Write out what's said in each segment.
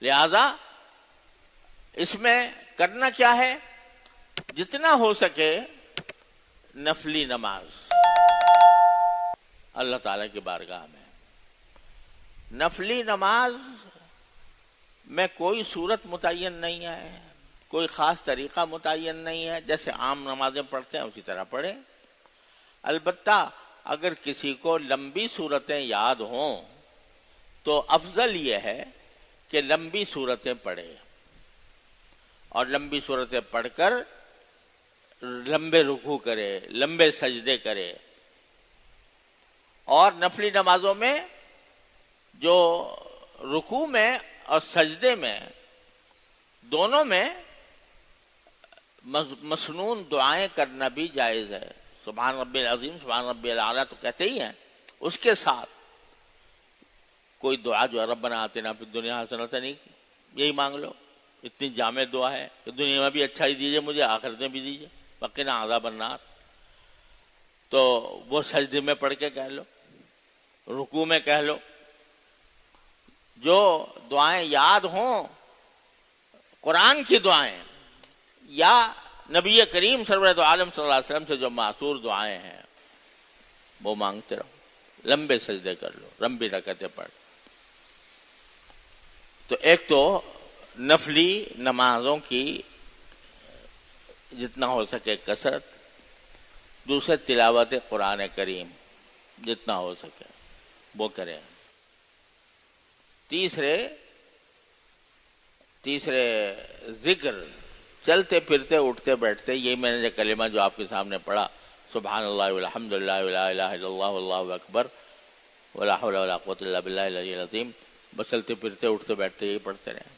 لہذا اس میں کرنا کیا ہے؟ جتنا ہو سکے نفلی نماز اللہ تعالیٰ کی بارگاہ میں. نفلی نماز میں کوئی صورت متعین نہیں ہے، کوئی خاص طریقہ متعین نہیں ہے، جیسے عام نمازیں پڑھتے ہیں اسی طرح پڑھیں. البتہ اگر کسی کو لمبی صورتیں یاد ہوں تو افضل یہ ہے کہ لمبی صورتیں پڑھے اور لمبی صورتیں پڑھ کر لمبے رکوع کرے، لمبے سجدے کرے. اور نفلی نمازوں میں جو رکوع میں اور سجدے میں دونوں میں مسنون دعائیں کرنا بھی جائز ہے. سبحان ربی العظیم، سبحان ربی الاعلیٰ تو کہتے ہی ہیں، اس کے ساتھ کوئی دعا جو ربنا آتنا فی الدنیا حسنۃ نہیں، یہی مانگ لو. اتنی جامع دعا ہے کہ دنیا میں بھی اچھا ہی دیجیے مجھے، آخرت میں بھی دیجیے، وقنا عذاب النار. تو وہ سجدے میں پڑھ کے کہہ لو، رکوع میں کہہ لو. جو دعائیں یاد ہوں قرآن کی دعائیں یا نبی کریم سرورت عالم صلی اللہ علیہ وسلم سے جو معصور دعائیں ہیں وہ مانگتے رہو، لمبے سجدے کر لو، لمبی رکعتیں پڑھ. تو ایک تو نفلی نمازوں کی جتنا ہو سکے کثرت، دوسرے تلاوت قرآن کریم جتنا ہو سکے وہ کریں. تیسرے ذکر چلتے پھرتے اٹھتے بیٹھتے، یہی میں نے کلمہ جو آپ کے سامنے پڑھا، سبحان اللہ والحمد للہ ولا الہ الا اللہ واللہ اکبر ولا حول ولا قوۃ الا باللہ العلی العظیم، بس چلتے پھرتے اٹھتے بیٹھتے یہی پڑھتے رہیں.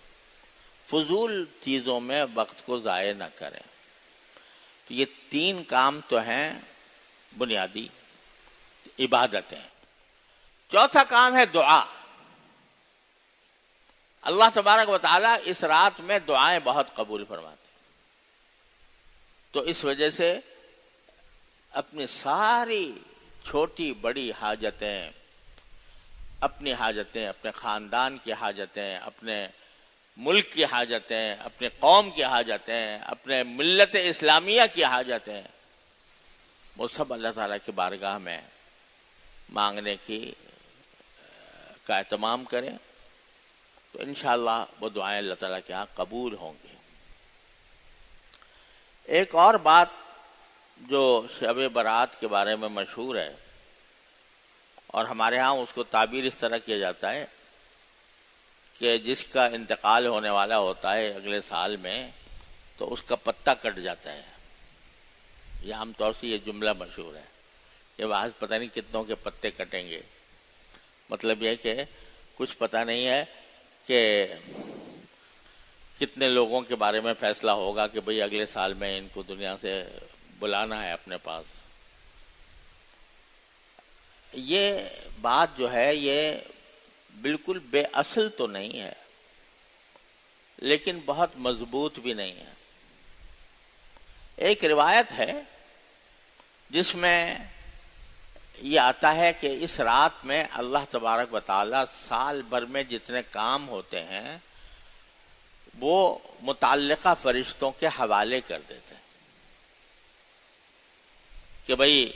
فضول چیزوں میں وقت کو ضائع نہ کریں. تو یہ 3 کام تو ہیں بنیادی عبادتیں. چوتھا کام ہے دعا. اللہ تبارک و تعالیٰ اس رات میں دعائیں بہت قبول فرماتے ہیں. تو اس وجہ سے اپنی ساری چھوٹی بڑی حاجتیں، اپنی حاجتیں، اپنے خاندان کی حاجتیں، اپنے ملک کی حاجتیں، اپنے قوم کی حاجتیں، اپنے ملت اسلامیہ کی حاجتیں، وہ سب اللہ تعالیٰ کی بارگاہ میں مانگنے کا اہتمام کریں. تو انشاءاللہ وہ دعائیں اللہ تعالیٰ کے ہاں قبول ہوں گی. ایک اور بات جو شب برات کے بارے میں مشہور ہے، اور ہمارے ہاں اس کو تعبیر اس طرح کیا جاتا ہے کہ جس کا انتقال ہونے والا ہوتا ہے اگلے سال میں تو اس کا پتا کٹ جاتا ہے. یہ عام طور سے یہ جملہ مشہور ہے. یہ بعض پتہ نہیں کتنوں کے پتے کٹیں گے. مطلب یہ کہ کچھ پتہ نہیں ہے کہ کتنے لوگوں کے بارے میں فیصلہ ہوگا کہ بھئی اگلے سال میں ان کو دنیا سے بلانا ہے اپنے پاس. یہ بات جو ہے یہ بالکل بے اصل تو نہیں ہے، لیکن بہت مضبوط بھی نہیں ہے. ایک روایت ہے جس میں یہ آتا ہے کہ اس رات میں اللہ تبارک و تعالی سال بھر میں جتنے کام ہوتے ہیں وہ متعلقہ فرشتوں کے حوالے کر دیتے ہیں کہ بھئی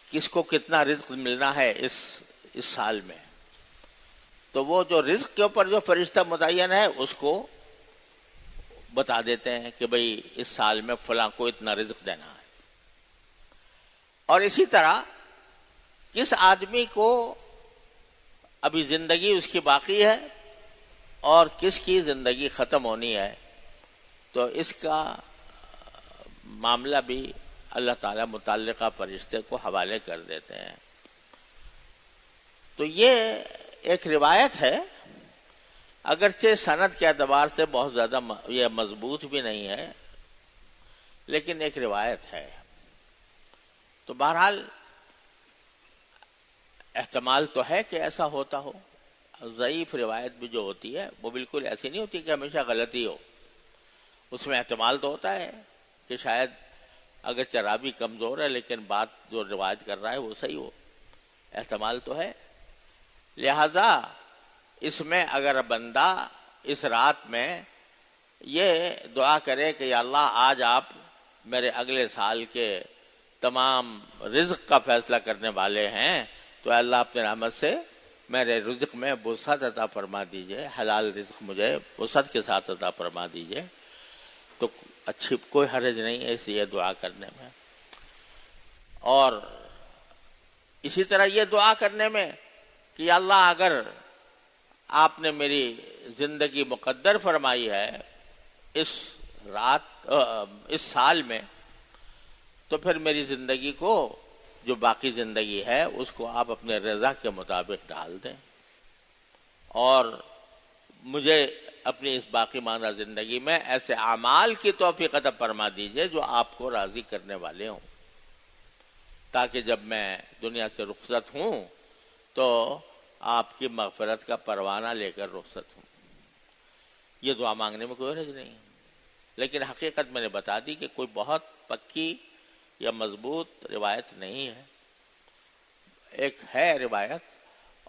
کس کو کتنا رزق ملنا ہے اس سال میں. تو وہ جو رزق کے اوپر جو فرشتہ متعین ہے اس کو بتا دیتے ہیں کہ بھئی اس سال میں فلاں کو اتنا رزق دینا ہے. اور اسی طرح کس آدمی کو ابھی زندگی اس کی باقی ہے اور کس کی زندگی ختم ہونی ہے، تو اس کا معاملہ بھی اللہ تعالیٰ متعلقہ فرشتے کو حوالے کر دیتے ہیں. تو یہ ایک روایت ہے، اگرچہ سند کے اعتبار سے بہت زیادہ یہ مضبوط بھی نہیں ہے، لیکن ایک روایت ہے. تو بہرحال احتمال تو ہے کہ ایسا ہوتا ہو. ضعیف روایت بھی جو ہوتی ہے وہ بالکل ایسی نہیں ہوتی کہ ہمیشہ غلطی ہو. اس میں احتمال تو ہوتا ہے کہ شاید اگر چرابی کمزور ہے لیکن بات جو روایت کر رہا ہے وہ صحیح ہو. احتمال تو ہے. لہذا اس میں اگر بندہ اس رات میں یہ دعا کرے کہ یا اللہ آج آپ میرے اگلے سال کے تمام رزق کا فیصلہ کرنے والے ہیں، تو اللہ اپنے رحمت سے میرے رزق میں وسعت عطا فرما دیجئے، حلال رزق مجھے وسعت کے ساتھ عطا فرما دیجئے، تو اچھی کوئی حرج نہیں ہے اس لیے دعا کرنے میں۔ اور اسی طرح یہ دعا کرنے میں کہ یا اللہ اگر آپ نے میری زندگی مقدر فرمائی ہے اس سال میں، تو پھر میری زندگی کو، جو باقی زندگی ہے اس کو آپ اپنے رضا کے مطابق ڈال دیں، اور مجھے اپنی اس باقی ماندہ زندگی میں ایسے اعمال کی توفیق عطا فرما دیجئے جو آپ کو راضی کرنے والے ہوں، تاکہ جب میں دنیا سے رخصت ہوں تو آپ کی مغفرت کا پروانہ لے کر رخصت ہوں۔ یہ دعا مانگنے میں کوئی حرج نہیں، لیکن حقیقت میں نے بتا دی کہ کوئی بہت پکی یا مضبوط روایت نہیں ہے، ایک ہے روایت،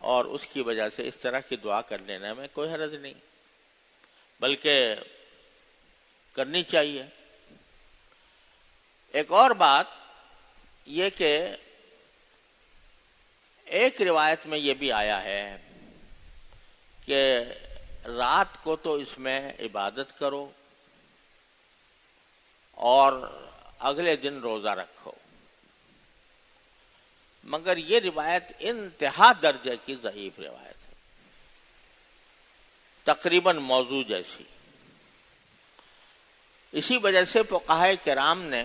اور اس کی وجہ سے اس طرح کی دعا کر لینے میں کوئی حرج نہیں، بلکہ کرنی چاہیے۔ ایک اور بات یہ کہ ایک روایت میں یہ بھی آیا ہے کہ رات کو تو اس میں عبادت کرو اور اگلے دن روزہ رکھو، مگر یہ روایت انتہا درجے کی ضعیف روایت ہے، تقریباً موضوع جیسی۔ اسی وجہ سے فقہائے کرام نے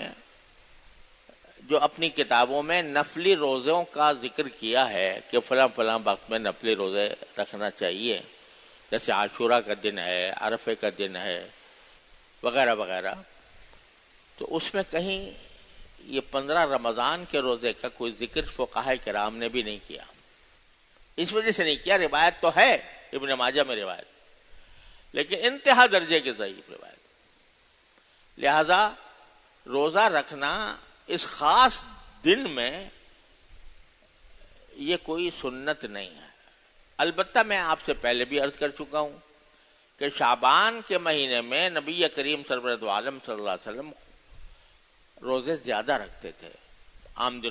جو اپنی کتابوں میں نفلی روزوں کا ذکر کیا ہے کہ فلاں فلاں وقت میں نفلی روزے رکھنا چاہیے، جیسے عاشورہ کا دن ہے، عرفے کا دن ہے، وغیرہ وغیرہ، تو اس میں کہیں یہ 15 رمضان کے روزے کا کوئی ذکر فقہائے کرام نے بھی نہیں کیا۔ اس وجہ سے نہیں کیا، روایت تو ہے ابن ماجہ میں روایت، لیکن انتہا درجے کی ضعیف روایت، لہذا روزہ رکھنا اس خاص دن میں یہ کوئی سنت نہیں ہے۔ البتہ میں آپ سے پہلے بھی عرض کر چکا ہوں کہ شعبان کے مہینے میں نبی کریم سرور دو عالم صلی اللہ علیہ وسلم روزے زیادہ رکھتے تھے عام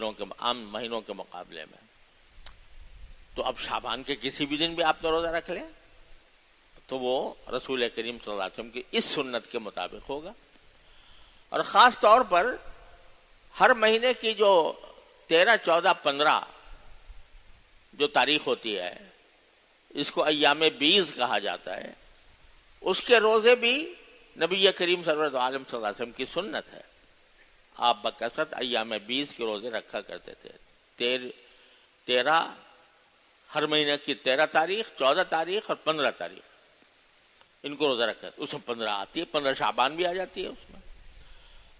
مہینوں کے مقابلے میں، تو اب شعبان کے کسی بھی دن بھی آپ نے روزہ رکھ لیں تو وہ رسول کریم صلی اللہ علیہ وسلم کی اس سنت کے مطابق ہوگا۔ اور خاص طور پر ہر مہینے کی جو 13، 14، 15 جو تاریخ ہوتی ہے، اس کو ایام بیض کہا جاتا ہے، اس کے روزے بھی نبی کریم سرور دو عالم صلی اللہ علیہ وسلم کی سنت ہے۔ آپ بکثرت ایام بیض کے روزے رکھا کرتے تھے، 13 ہر مہینے کی 13 تاریخ، 14 تاریخ اور 15 تاریخ، ان کو روزہ رکھا، اس میں 15 آتی ہے، 15 شعبان بھی آ جاتی ہے اس میں۔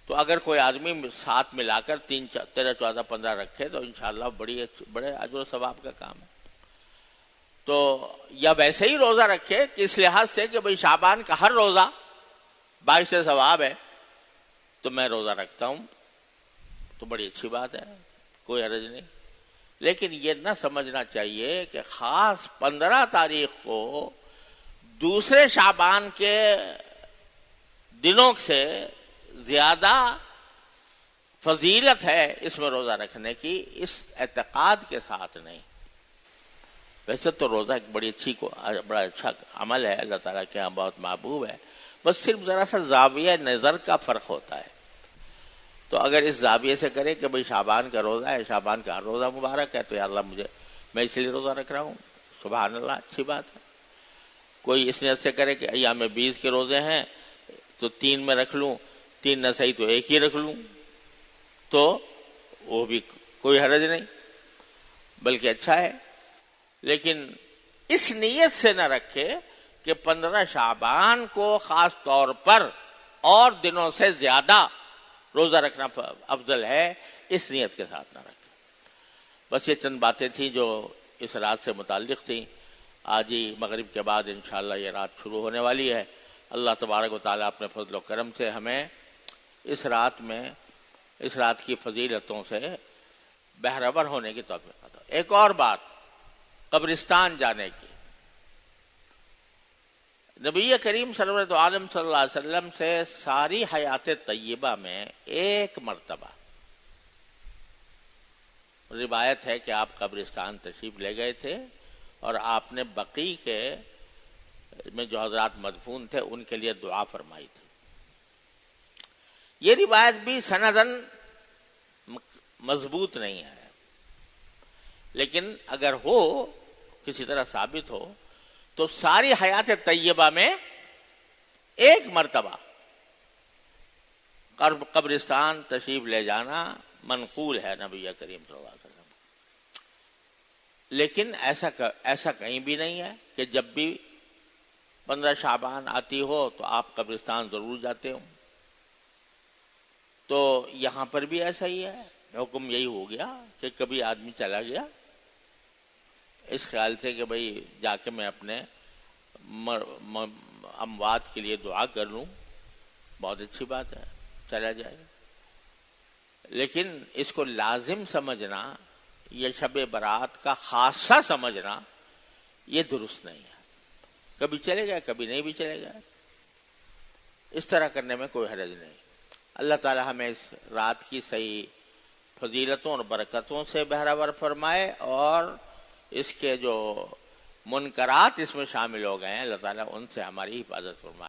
تو اگر کوئی آدمی ساتھ ملا کر 13، 14، 15 رکھے تو انشاءاللہ بڑے اجر و ثواب کا کام ہے۔ تو یا ویسے ہی روزہ رکھے کہ اس لحاظ سے کہ بھئی شعبان کا ہر روزہ باعث ثواب ہے تو میں روزہ رکھتا ہوں، تو بڑی اچھی بات ہے، کوئی حرج نہیں، لیکن یہ نہ سمجھنا چاہیے کہ خاص 15 تاریخ کو دوسرے شعبان کے دنوں سے زیادہ فضیلت ہے اس میں روزہ رکھنے کی، اس اعتقاد کے ساتھ نہیں۔ ویسے تو روزہ ایک بڑا اچھا عمل ہے، اللہ تعالیٰ کے یہاں بہت محبوب ہے، بس صرف ذرا سا زاویہ نظر کا فرق ہوتا ہے۔ تو اگر اس زاویے سے کرے کہ بھئی شعبان کا روزہ ہے، شعبان کا ہر روزہ مبارک ہے، تو یا اللہ میں اس لیے روزہ رکھ رہا ہوں، سبحان اللہ، اچھی بات ہے۔ کوئی اس نیت سے کرے کہ ایام بیض کے روزے ہیں تو 3 میں رکھ لوں، 3 نہ صحیح تو 1 ہی رکھ لوں، تو وہ بھی کوئی حرج نہیں، بلکہ اچھا ہے، لیکن اس نیت سے نہ رکھے کہ 15 شعبان کو خاص طور پر اور دنوں سے زیادہ روزہ رکھنا افضل ہے، اس نیت کے ساتھ نہ رکھے۔ بس یہ چند باتیں تھیں جو اس رات سے متعلق تھیں۔ آج ہی مغرب کے بعد انشاءاللہ یہ رات شروع ہونے والی ہے۔ اللہ تبارک و تعالیٰ اپنے فضل و کرم سے ہمیں اس رات کی فضیلتوں سے بہرور ہونے کی توفیق عطا۔ ایک اور بات قبرستان جانے کی، نبی کریم سرورت عالم صلی اللہ علیہ وسلم سے ساری حیات طیبہ میں ایک مرتبہ روایت ہے کہ آپ قبرستان تشریف لے گئے تھے اور آپ نے بقیع کے میں جو حضرات مدفون تھے ان کے لیے دعا فرمائی تھی. یہ روایت بھی سندن مضبوط نہیں ہے، لیکن اگر ہو کسی طرح ثابت ہو تو ساری حیات طیبہ میں ایک مرتبہ قبرستان تشریف لے جانا منقول ہے نبی کریم صلی اللہ علیہ وسلم. لیکن ایسا کہیں بھی نہیں ہے کہ جب بھی 15 شعبان آتی ہو تو آپ قبرستان ضرور جاتے ہوں. تو یہاں پر بھی ایسا ہی ہے، حکم یہی ہو گیا کہ کبھی آدمی چلا گیا اس خیال سے کہ بھئی جا کے میں اپنے اموات کے لیے دعا کر لوں، بہت اچھی بات ہے، چلا جائے. لیکن اس کو لازم سمجھنا، یہ شب برات کا خاصہ سمجھنا، یہ درست نہیں ہے. کبھی چلے گئے کبھی نہیں بھی چلے گئے، اس طرح کرنے میں کوئی حرج نہیں. اللہ تعالی ہمیں اس رات کی صحیح فضیلتوں اور برکتوں سے بہرہ فرمائے، اور اس کے جو منکرات اس میں شامل ہو گئے ہیں اللہ تعالیٰ ان سے ہماری حفاظت فرمائے.